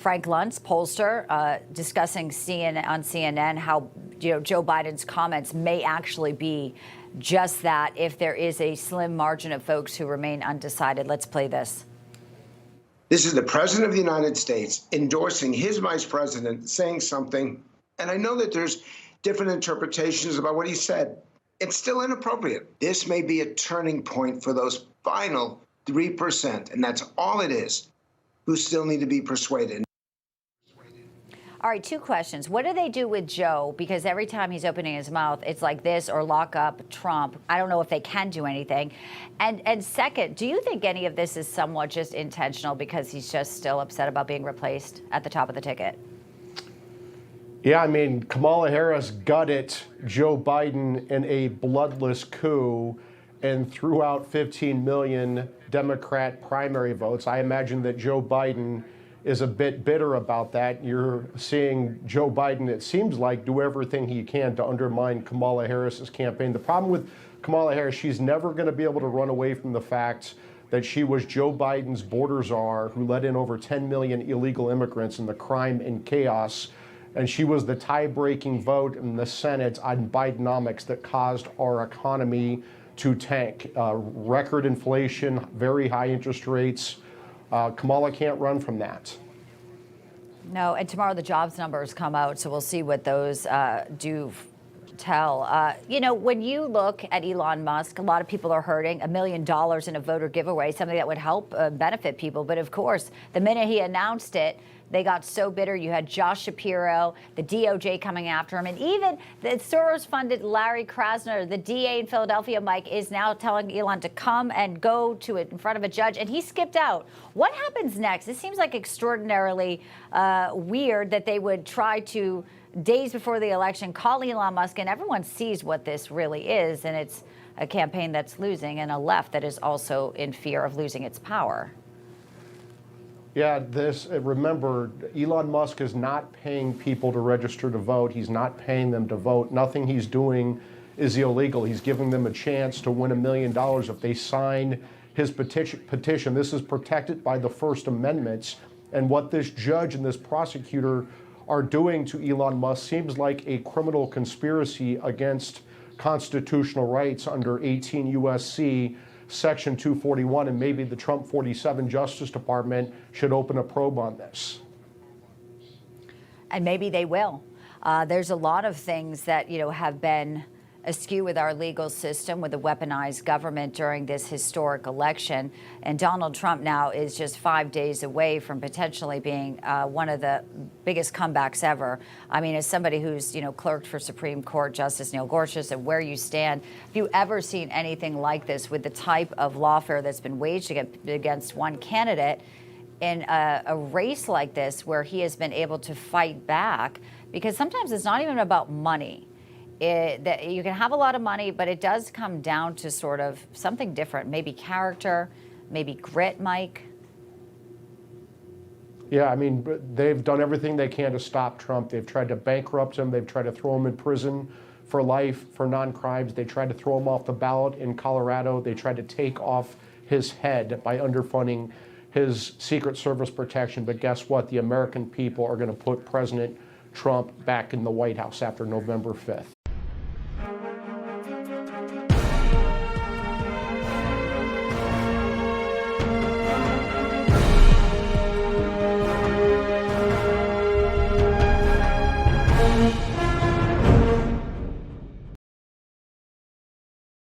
Frank Luntz, pollster, discussing on CNN how Joe Biden's comments may actually be just that if there is a slim margin of folks who remain undecided. Let's play this. This is the president of the United States endorsing his vice president saying something. And I know that there's different interpretations about what he said. It's still inappropriate. This may be a turning point for those final 3%, and that's all it is, who still need to be persuaded. All right, two questions. What do they do with Joe? Because every time he's opening his mouth, it's like this or lock up Trump. I don't know if they can do anything. And second, do you think any of this is somewhat just intentional because he's just still upset about being replaced at the top of the ticket? Yeah, I mean, Kamala Harris gutted Joe Biden in a bloodless coup and threw out 15 million Democrat primary votes. I imagine that Joe Biden is a bit bitter about that. You're seeing Joe Biden, it seems like, do everything he can to undermine Kamala Harris's campaign. The problem with Kamala Harris, she's never going to be able to run away from the fact that she was Joe Biden's border czar who let in over 10 million illegal immigrants in the crime and chaos. And she was the tie-breaking vote in the Senate on Bidenomics that caused our economy to tank. Record inflation, very high interest rates. Kamala can't run from that. No, and tomorrow the jobs numbers come out, so we'll see what those do tell. When you look at Elon Musk, a lot of people are hurting. $1 million in a voter giveaway, something that would help benefit people. But of course, the minute he announced it, they got so bitter. You had Josh Shapiro, the DOJ coming after him, and even the Soros-funded Larry Krasner, the DA in Philadelphia, Mike, is now telling Elon to come and go to it in front of a judge, and he skipped out. What happens next? It seems like extraordinarily weird that they would try to, days before the election, call Elon Musk, and everyone sees what this really is, and it's a campaign that's losing and a left that is also in fear of losing its power. Yeah, remember, Elon Musk is not paying people to register to vote. He's not paying them to vote. Nothing he's doing is illegal. He's giving them a chance to win $1 million if they sign his petition. This is protected by the First Amendment. And what this judge and this prosecutor are doing to Elon Musk seems like a criminal conspiracy against constitutional rights under 18 U.S.C. Section 241, and maybe the Trump 47 Justice Department should open a probe on this. And maybe they will. There's a lot of things that, have been askew with our legal system, with the weaponized government during this historic election. And Donald Trump now is just 5 days away from potentially being one of the biggest comebacks ever. I mean, as somebody who's, clerked for Supreme Court Justice Neil Gorsuch and where you stand, have you ever seen anything like this with the type of lawfare that's been waged against one candidate in a race like this, where he has been able to fight back? Because sometimes it's not even about money. That you can have a lot of money, but it does come down to sort of something different, maybe character, maybe grit, Mike. Yeah, I mean, they've done everything they can to stop Trump. They've tried to bankrupt him. They've tried to throw him in prison for life for non-crimes. They tried to throw him off the ballot in Colorado. They tried to take off his head by underfunding his Secret Service protection. But guess what? The American people are going to put President Trump back in the White House after November 5th.